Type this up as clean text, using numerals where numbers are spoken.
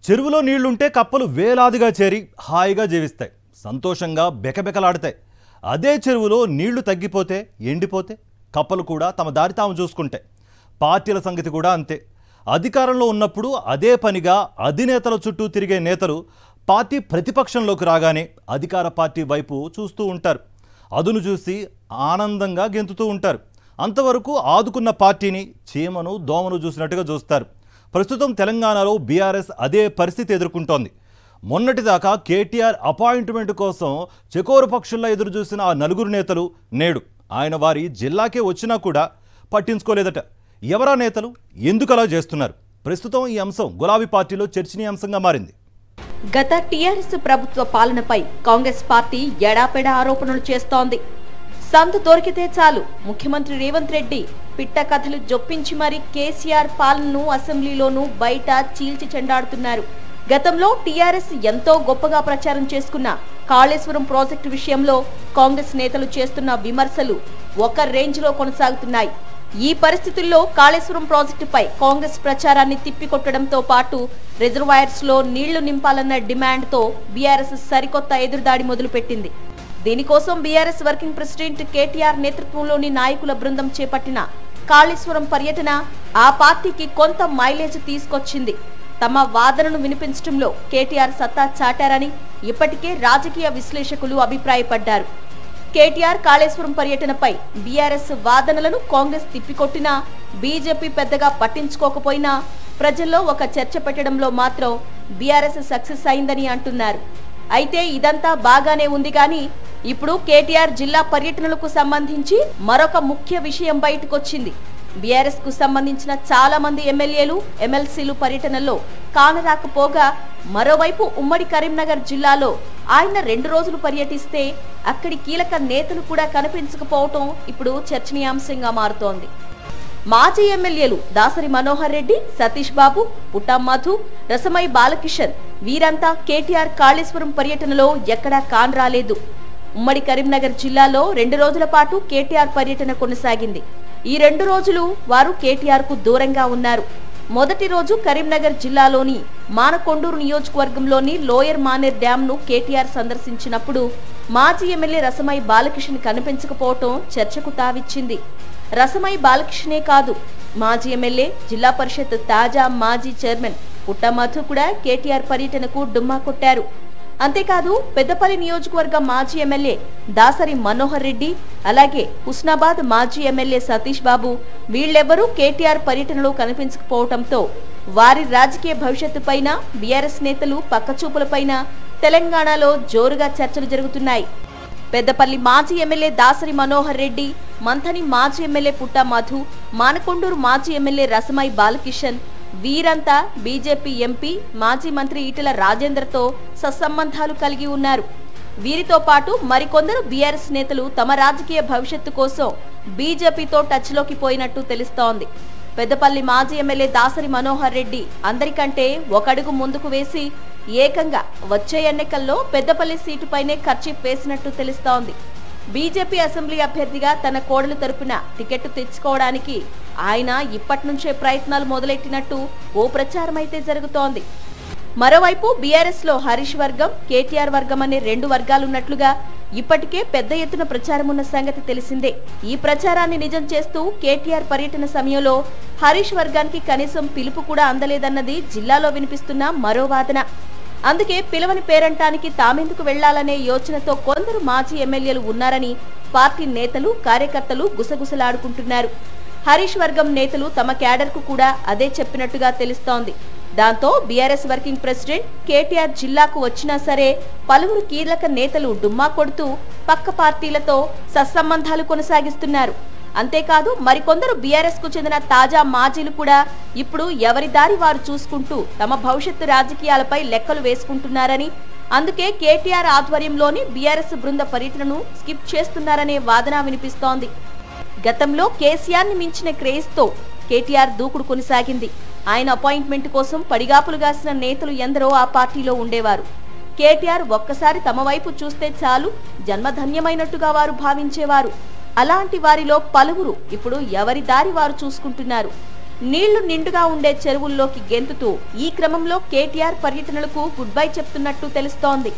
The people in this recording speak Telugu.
చెరువులో నీళ్లుంటే కప్పలు వేలాదిగా చేరి హాయిగా జీవిస్తాయి, సంతోషంగా బెకబెకలాడతాయి. అదే చెరువులో నీళ్లు తగ్గిపోతే, ఎండిపోతే కప్పలు కూడా తమ దారి తాము చూసుకుంటాయి. పార్టీల సంగతి కూడా అంతే. అధికారంలో ఉన్నప్పుడు అదే పనిగా అధినేతల చుట్టూ తిరిగే నేతలు పార్టీ ప్రతిపక్షంలోకి రాగానే అధికార పార్టీ వైపు చూస్తూ ఉంటారు. అదును చూసి ఆనందంగా గెంతుతూ ఉంటారు. అంతవరకు ఆదుకున్న పార్టీని చీమను దోమను చూసినట్టుగా చూస్తారు. ప్రస్తుతం తెలంగాణలో బీఆర్ఎస్ అదే పరిస్థితి ఎదుర్కొంటోంది. మొన్నటిదాకా కేటీఆర్ అపాయింట్మెంట్ కోసం చెకోరు పక్షుల్లో ఎదురు చూసిన ఆ నలుగురు నేతలు నేడు ఆయన వారి జిల్లాకే వచ్చినా కూడా పట్టించుకోలేదట. ఎవరా నేతలు, ఎందుకు అలా చేస్తున్నారు? ప్రస్తుతం ఈ అంశం గులాబీ పార్టీలో చర్చనీయాంశంగా మారింది. గత టీఆర్ఎస్ ప్రభుత్వ పాలనపై కాంగ్రెస్ పార్టీ ఎడాపెడా ఆరోపణలు చేస్తోంది. సందు దొరికితే చాలు ముఖ్యమంత్రి రేవంత్ రెడ్డి పిట్ట కథలు జొప్పించి మరీ కేసీఆర్ పాలనను అసెంబ్లీలోనూ బయట చీల్చి చెండాడుతున్నారు. గతంలో టీఆర్ఎస్ ఎంతో గొప్పగా ప్రచారం చేసుకున్న కాళేశ్వరం ప్రాజెక్టు విషయంలో కాంగ్రెస్ నేతలు చేస్తున్న విమర్శలు ఒక రేంజ్లో కొనసాగుతున్నాయి. ఈ పరిస్థితుల్లో కాళేశ్వరం ప్రాజెక్టుపై కాంగ్రెస్ ప్రచారాన్ని తిప్పికొట్టడంతో పాటు రిజర్వాయర్స్లో నీళ్లు నింపాలన్న డిమాండ్తో బీఆర్ఎస్ సరికొత్త ఎదురుదాడి మొదలుపెట్టింది. దీనికోసం బీఆర్ఎస్ వర్కింగ్ ప్రెసిడెంట్ కేటీఆర్ నేతృత్వంలోని నాయకుల బృందం చేపట్టిన కాళేశ్వరం పర్యటన ఆ పార్టీకి కొంత మైలేజ్ తీసుకొచ్చింది. తమ వాదనను వినిపించడంలో కేటీఆర్ సత్తా చాటారని ఇప్పటికే రాజకీయ విశ్లేషకులు అభిప్రాయపడ్డారు. కేటీఆర్ కాళేశ్వరం పర్యటనపై బీఆర్ఎస్ వాదనలను కాంగ్రెస్ తిప్పికొట్టినా, బీజేపీ పెద్దగా పట్టించుకోకపోయినా ప్రజల్లో ఒక చర్చ పెట్టడంలో మాత్రం బీఆర్ఎస్ సక్సెస్ అయిందని అంటున్నారు. అయితే ఇదంతా బాగానే ఉంది కానీ ఇప్పుడు కేటీఆర్ జిల్లా పర్యటనలకు సంబంధించి మరొక ముఖ్య విషయం బయటకొచ్చింది. బీఆర్ఎస్ కు సంబంధించిన చాలా మంది ఎమ్మెల్యేలు, ఎమ్మెల్సీలు పర్యటనలో కానరాకపోగా మరోవైపు ఉమ్మడి కరీంనగర్ జిల్లాలో ఆయన 2 రోజులు పర్యటిస్తే అక్కడి కీలక నేతలు కూడా కనిపించకపోవటం ఇప్పుడు చర్చనీయాంశంగా మారుతోంది. మాజీ ఎమ్మెల్యేలు దాసరి మనోహర్ రెడ్డి, సతీష్ బాబు, పుట్టా మధు, రసమై బాలకిషన్ వీరంతా కేటీఆర్ కాళేశ్వరం పర్యటనలో ఎక్కడా కానరాలేదు. ఉమ్మడి కరీంనగర్ జిల్లాలో 2 రోజుల పాటు కేటీఆర్ పర్యటన కొనసాగింది. ఈ 2 రోజులు వారు కేటీఆర్ కు దూరంగా ఉన్నారు. మొదటి రోజు కరీంనగర్ జిల్లాలోని మానకొండూరు నియోజకవర్గంలోని లోయర్ మానేర్ డ్యాంను కేటీఆర్ సందర్శించినప్పుడు మాజీ ఎమ్మెల్యే రసమై బాలకిషన్ కనిపించకపోవటం చర్చకు తావిచ్చింది. రసమై బాలకిషనే కాదు, మాజీ ఎమ్మెల్యే, జిల్లా పరిషత్ తాజా మాజీ చైర్మన్ పుట్టా మధు కూడా కేటీఆర్ పర్యటనకు డుమ్మా కొట్టారు. అంతేకాదు పెద్దపల్లి నియోజకవర్గ మాజీ ఎమ్మెల్యే దాసరి మనోహర్ రెడ్డి, అలాగే హుస్నాబాద్ మాజీ ఎమ్మెల్యే సతీష్ బాబు వీళ్ళెవ్వరూ కేటీఆర్ పర్యటనలో కనిపించకపోవడంతో వారి రాజకీయ భవిష్యత్తుపైన బీఆర్ఎస్ నేతలు పక్కచూపులపైన తెలంగాణలో జోరుగా చర్చలు జరుగుతున్నాయి. పెద్దపల్లి మాజీ ఎమ్మెల్యే దాసరి మనోహర్ రెడ్డి, మంథని మాజీ ఎమ్మెల్యే పుట్టా మధు, మానకొండూరు మాజీ ఎమ్మెల్యే రసమై బాలకిషన్ వీరంతా బీజేపీ ఎంపీ, మాజీ మంత్రి ఈటెల రాజేందర్తో సత్సంబంధాలు కలిగి ఉన్నారు. వీరితో పాటు మరికొందరు బీఆర్ఎస్ నేతలు తమ రాజకీయ భవిష్యత్తు కోసం బీజేపీతో టచ్లోకి పోయినట్టు తెలుస్తోంది. పెద్దపల్లి మాజీ ఎమ్మెల్యే దాసరి మనోహర్ రెడ్డి అందరికంటే ఒక అడుగు ముందుకు వేసి ఏకంగా వచ్చే ఎన్నికల్లో పెద్దపల్లి సీటుపైనే ఖర్చు వేసినట్టు తెలుస్తోంది. బీజేపీ అసెంబ్లీ అభ్యర్థిగా తన కోడలు తరపున టికెట్ తెచ్చుకోవడానికి ఆయన ఇప్పటి నుంచే ప్రయత్నాలు మొదలెట్టినట్టు ఓ ప్రచారం అయితే జరుగుతోంది. మరోవైపు బీఆర్ఎస్ లో హరీష్ వర్గం, కేటీఆర్ వర్గం అనే 2 వర్గాలున్నట్లుగా ఇప్పటికే పెద్ద ఎత్తున ప్రచారం ఉన్న సంగతి తెలిసిందే. ఈ ప్రచారాన్ని నిజం చేస్తూ కేటీఆర్ పర్యటన సమయంలో హరీష్ వర్గానికి కనీసం పిలుపు కూడా అందలేదన్నది జిల్లాలో వినిపిస్తున్న మరో వాదన. అందుకే పిలవని పేరంటానికి తామెందుకు వెళ్లాలనే యోచనతో కొందరు మాజీ ఎమ్మెల్యేలు ఉన్నారని పార్టీ నేతలు, కార్యకర్తలు గుసగుసలాడుకుంటున్నారు. హరీష్ వర్గం నేతలు తమ క్యాడర్కు కూడా అదే చెప్పినట్టుగా తెలుస్తోంది. దాంతో బీఆర్ఎస్ వర్కింగ్ ప్రెసిడెంట్ కేటీఆర్ జిల్లాకు వచ్చినా సరే పలువురు కీలక నేతలు డుమ్మా కొడుతూ పక్క పార్టీలతో సత్సంబంధాలు కొనసాగిస్తున్నారు. అంతేకాదు మరికొందరు బీఆర్ఎస్ కు చెందిన తాజా మాజీలు కూడా ఇప్పుడు ఎవరి దారి వారు చూసుకుంటూ తమ భవిష్యత్తు రాజకీయాలపై లెక్కలు వేసుకుంటున్నారని, అందుకే కేటీఆర్ ఆధ్వర్యంలోని బీఆర్ఎస్ బృంద పర్యటనను స్కిప్ చేస్తున్నారనే వాదన వినిపిస్తోంది. గతంలో కేసీఆర్ ని మించిన క్రేజ్తో కేటీఆర్ దూకుడు కొనసాగింది. ఆయన అపాయింట్మెంట్ కోసం పడిగాపులు గాసిన నేతలు ఎందరో ఆ పార్టీలో ఉండేవారు. కేటీఆర్ ఒక్కసారి తమ వైపు చూస్తే చాలు జన్మధన్యమైనట్టుగా వారు భావించేవారు. అలాంటి వారిలో పలువురు ఇప్పుడు ఎవరి దారి వారు చూసుకుంటున్నారు. నీళ్లు నిండుగా ఉండే చెరువుల్లోకి గెంతుతూ ఈ క్రమంలో కేటీఆర్ పర్యటనలకు గుడ్ బై చెప్తున్నట్టు తెలుస్తోంది.